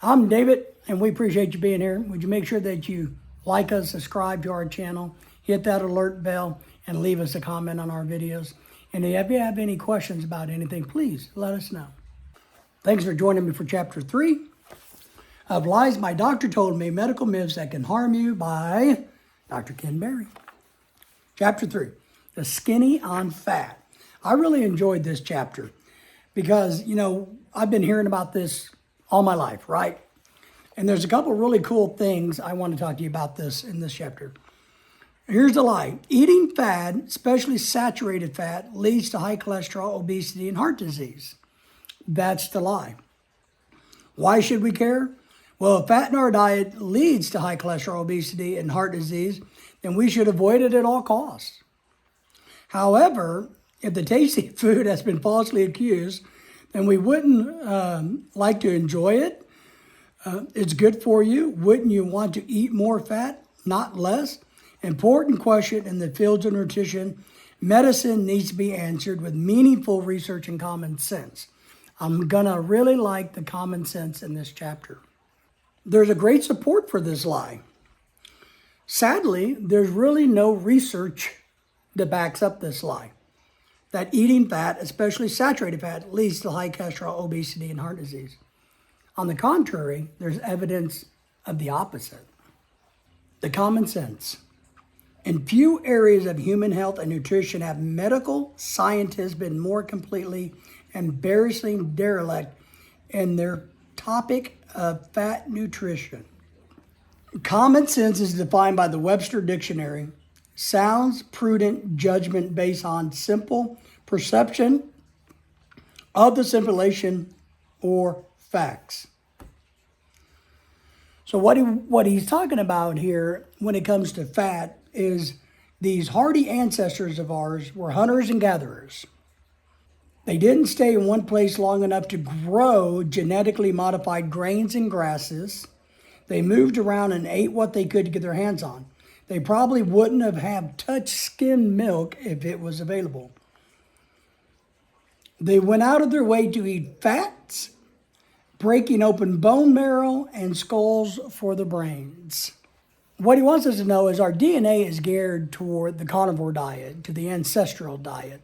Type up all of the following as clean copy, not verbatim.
I'm David, and we appreciate you being here. Would you make sure that you like us, subscribe to our channel, hit that alert bell, and leave us a comment on our videos. And if you have any questions about anything, please let us know. Thanks for joining me for Chapter 3 of Lies My Doctor Told Me, Medical Myths That Can Harm You by Dr. Ken Berry. Chapter 3, The Skinny on Fat. I really enjoyed this chapter because, I've been hearing about this all my life, right? And there's a couple really cool things I want to talk to you about this in this chapter. Here's the lie. Eating fat, especially saturated fat, leads to high cholesterol, obesity, and heart disease. That's the lie. Why should we care? Well, if fat in our diet leads to high cholesterol, obesity, and heart disease, then we should avoid it at all costs. However, if the tasty food has been falsely accused, then we wouldn't like to enjoy it. It's good for you. Wouldn't you want to eat more fat, not less? Important question in the fields of nutrition. Medicine needs to be answered with meaningful research and common sense. I'm going to really like the common sense in this chapter. There's a great support for this lie. Sadly, there's really no research that backs up this lie, that eating fat, especially saturated fat, leads to high cholesterol, obesity, and heart disease. On the contrary, there's evidence of the opposite. The common sense. In few areas of human health and nutrition have medical scientists been more completely embarrassingly derelict in their topic of fat nutrition. Common sense is defined by the Webster Dictionary. Sounds prudent judgment based on simple perception of the simulation or facts. So what he's talking about here when it comes to fat is these hardy ancestors of ours were hunters and gatherers. They didn't stay in one place long enough to grow genetically modified grains and grasses. They moved around and ate what they could to get their hands on. They probably wouldn't have touched skim milk if it was available. They went out of their way to eat fats, breaking open bone marrow and skulls for the brains. What he wants us to know is our DNA is geared toward the carnivore diet, to the ancestral diet.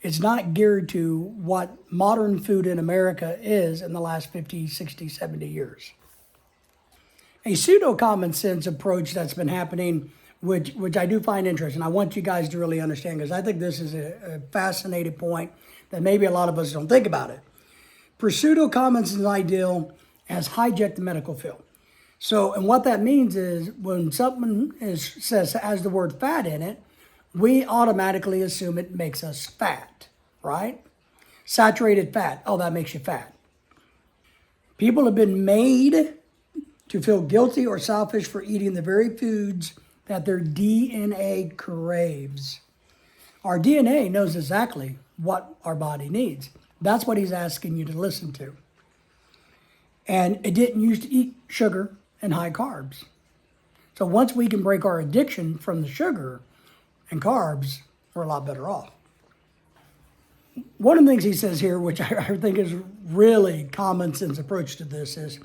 It's not geared to what modern food in America is in the last 50, 60, 70 years. A pseudo-common sense approach that's been happening, which I do find interesting. I want you guys to really understand because I think this is a fascinating point that maybe a lot of us don't think about it. Pseudo-common sense ideal has hijacked the medical field. So, and what that means is when something has the word fat in it, we automatically assume it makes us fat, right? Saturated fat, oh, that makes you fat. People have been made to feel guilty or selfish for eating the very foods that their DNA craves. Our DNA knows exactly what our body needs. That's what he's asking you to listen to. And it didn't used to eat sugar and high carbs. So once we can break our addiction from the sugar and carbs, we're a lot better off. One of the things he says here, which I think is really common sense approach to this, is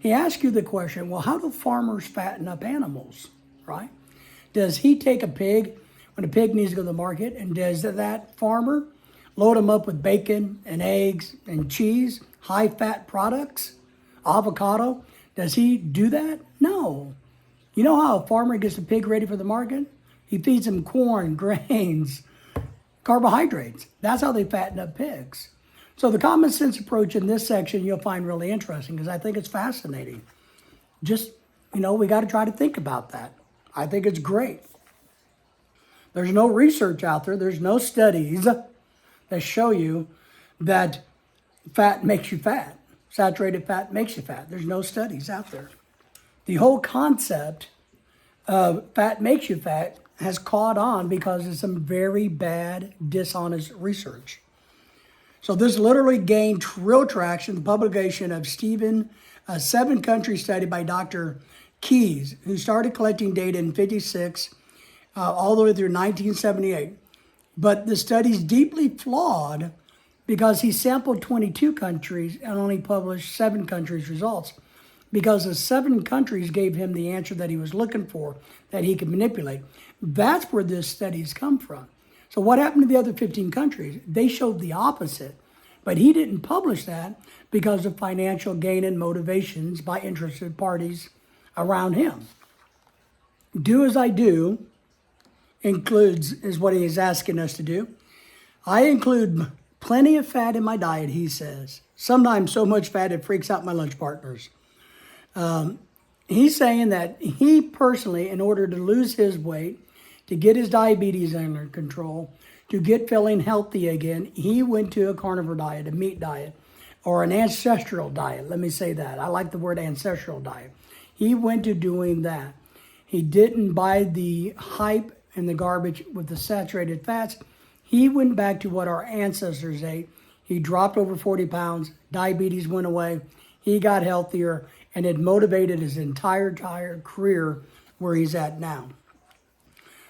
he asks you the question, well, how do farmers fatten up animals, right? Does he take a pig when a pig needs to go to the market, and does that farmer load them up with bacon and eggs and cheese, high-fat products, avocado? Does he do that? No. You know how a farmer gets a pig ready for the market? He feeds them corn, grains, carbohydrates. That's how they fatten up pigs. So the common sense approach in this section you'll find really interesting because I think it's fascinating. Just, we got to try to think about that. I think it's great. There's no research out there. There's no studies that show you that fat makes you fat. Saturated fat makes you fat. There's no studies out there. The whole concept of fat makes you fat has caught on because of some very bad, dishonest research. So this literally gained real traction, the publication of a 7-country study by Dr. Keyes, who started collecting data in 56, all the way through 1978. But the study's deeply flawed because he sampled 22 countries and only published 7 countries' results. because the 7 countries gave him the answer that he was looking for, that he could manipulate. That's where this study's come from. So what happened to the other 15 countries? They showed the opposite. But he didn't publish that because of financial gain and motivations by interested parties around him. Do as I do is what he is asking us to do. I include plenty of fat in my diet, he says. Sometimes so much fat it freaks out my lunch partners. He's saying that he personally, in order to lose his weight, to get his diabetes under control, to get feeling healthy again, he went to a carnivore diet, a meat diet, or an ancestral diet. Let me say that. I like the word ancestral diet. He went to doing that. He didn't buy the hype and the garbage with the saturated fats. He went back to what our ancestors ate. He dropped over 40 pounds. Diabetes went away. He got healthier, and it motivated his entire career where he's at now.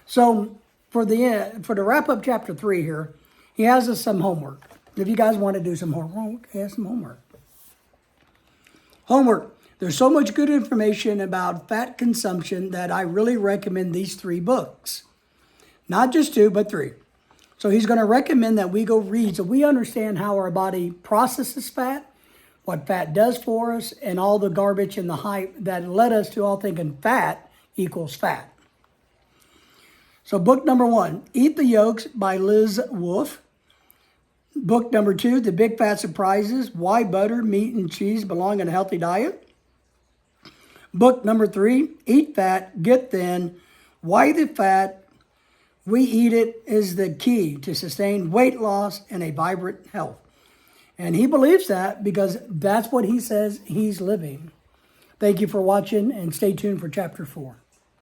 So for to wrap up chapter 3 here, he has us some homework. If you guys want to do some homework, he has some homework. Homework. There's so much good information about fat consumption that I really recommend these 3 books. Not just 2, but 3. So he's going to recommend that we go read so we understand how our body processes fat, what fat does for us, and all the garbage and the hype that led us to all thinking fat equals fat. So book number 1, Eat the Yolks by Liz Wolfe. Book number 2, The Big Fat Surprises, Why Butter, Meat, and Cheese Belong in a Healthy Diet. Book number 3, Eat Fat, Get Thin, Why the Fat We Eat It is the Key to Sustained Weight Loss and a Vibrant Health. And he believes that because that's what he says he's living. Thank you for watching and stay tuned for chapter 4.